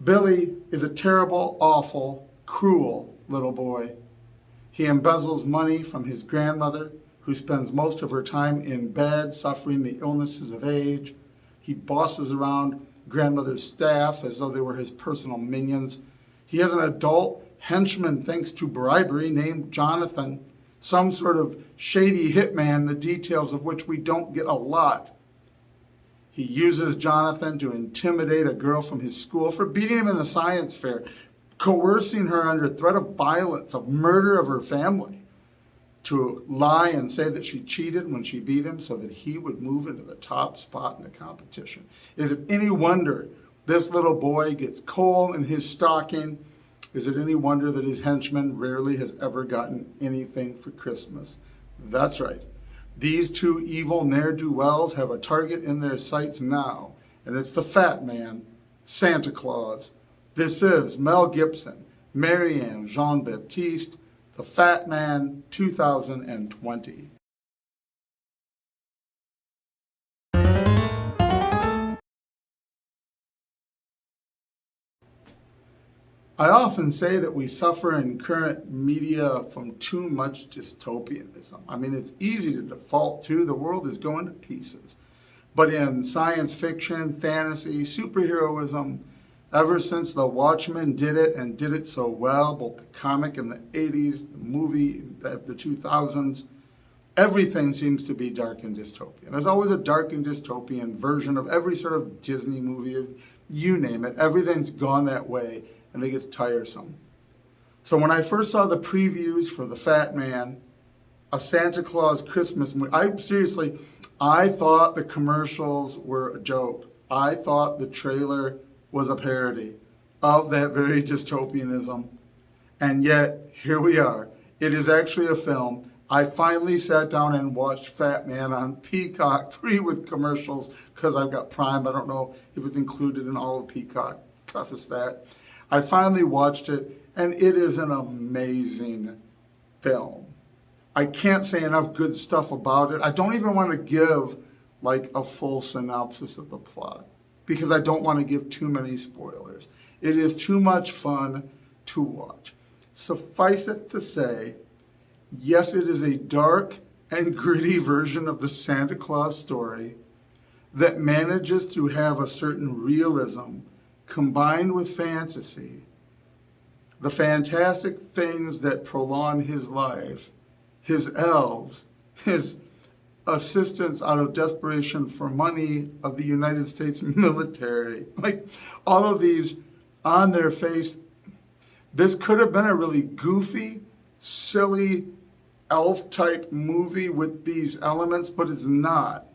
Billy is a terrible, awful, cruel little boy. He embezzles money from his grandmother, who spends most of her time in bed suffering the illnesses of age. He bosses around grandmother's staff as though they were his personal minions. He has an adult henchman thanks to bribery named Jonathan, some sort of shady hitman, the details of which we don't get a lot. He uses Jonathan to intimidate a girl from his school for beating him in the science fair, coercing her under threat of violence, of murder of her family, to lie and say that she cheated when she beat him so that he would move into the top spot in the competition. Is it any wonder this little boy gets coal in his stocking? Is it any wonder that his henchman rarely has ever gotten anything for Christmas? That's right. These two evil ne'er-do-wells have a target in their sights now, and it's the fat man, Santa Claus. This is Mel Gibson, Marianne Jean-Baptiste, The Fat Man, 2020. I often say that we suffer in current media from too much dystopianism. I mean, it's easy to default to. The world is going to pieces. But in science fiction, fantasy, superheroism, ever since The Watchmen did it and did it so well, both the comic in the 80s, the movie of the 2000s, everything seems to be dark and dystopian. There's always a dark and dystopian version of every sort of Disney movie, you name it. Everything's gone that way, and it gets tiresome. So when I first saw the previews for The Fat Man, a Santa Claus Christmas movie, I thought the commercials were a joke. I thought the trailer was a parody of that very dystopianism. And yet, here we are. It is actually a film. I finally sat down and watched Fat Man on Peacock, free with commercials, because I've got Prime. I don't know if it's included in all of Peacock. Preface that. I finally watched it, and it is an amazing film. I can't say enough good stuff about it. I don't even want to give like a full synopsis of the plot, because I don't want to give too many spoilers. It is too much fun to watch. Suffice it to say, yes, it is a dark and gritty version of the Santa Claus story that manages to have a certain realism combined with fantasy. The fantastic things that prolong his life, his elves, his assistance out of desperation for money of the United States military, like all of these on their face. This could have been a really goofy, silly, elf-type movie with these elements, but it's not.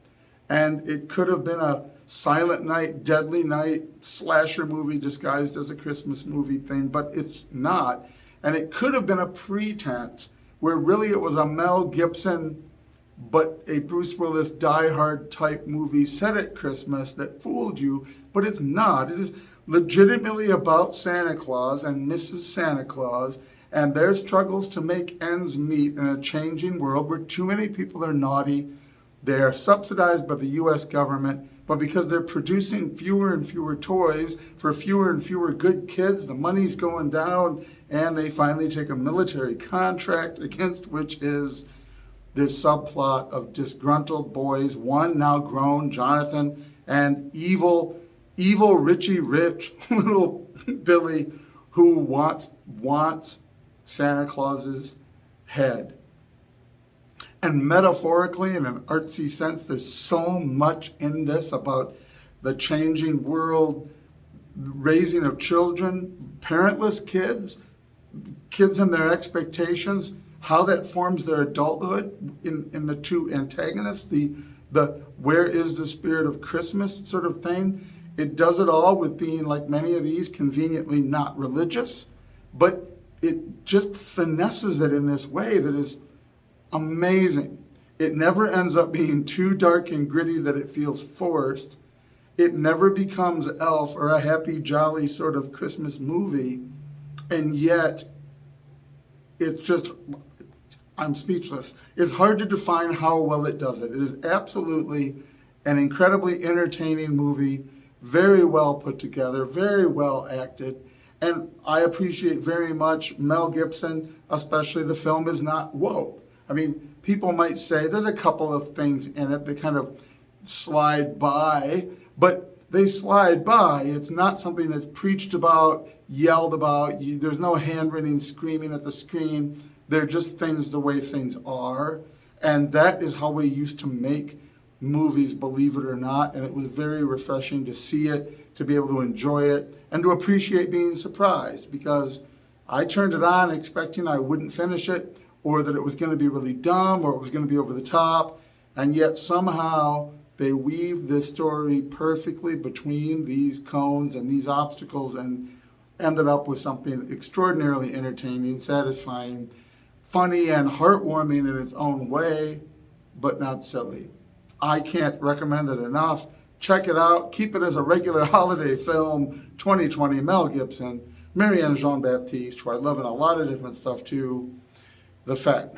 And it could have been a Silent Night, Deadly Night slasher movie disguised as a Christmas movie thing, but it's not. And it could have been a pretense where really it was a Mel Gibson but a Bruce Willis Die Hard type movie set at Christmas that fooled you, but it's not. It is legitimately about Santa Claus and Mrs. Santa Claus and their struggles to make ends meet in a changing world where too many people are naughty. They are subsidized by the US government, but because they're producing fewer and fewer toys for fewer and fewer good kids, the money's going down, and they finally take a military contract against which is this subplot of disgruntled boys, one now grown, Jonathan, and evil Richie Rich, little Billy, who wants Santa Claus's head. And metaphorically, in an artsy sense, there's so much in this about the changing world, raising of children, parentless kids, kids and their expectations, how that forms their adulthood in the two antagonists, the where is the spirit of Christmas sort of thing. It does it all with being, like many of these, conveniently not religious, but it just finesses it in this way that is amazing. It never ends up being too dark and gritty that it feels forced. It never becomes Elf or a happy, jolly sort of Christmas movie, and yet it's just, I'm speechless. It's hard to define how well it does it. It is absolutely an incredibly entertaining movie very well put together, very well acted. And I appreciate very much Mel Gibson, especially the film is not woke. I mean, people might say there's a couple of things in it that kind of slide by, but they slide by. It's not something that's preached about, yelled about. There's no hand-wringing, screaming at the screen. They're just things the way things are. And that is how we used to make movies, believe it or not. And it was very refreshing to see it, to be able to enjoy it, and to appreciate being surprised, because I turned it on expecting I wouldn't finish it, or that it was going to be really dumb, or it was going to be over the top. And yet somehow they weave this story perfectly between these cones and these obstacles and ended up with something extraordinarily entertaining, satisfying, funny, and heartwarming in its own way, but not silly. I can't recommend it enough. Check it out. Keep it as a regular holiday film. 2020, Mel Gibson, Marianne Jean-Baptiste, who I love in a lot of different stuff too, The Fatman.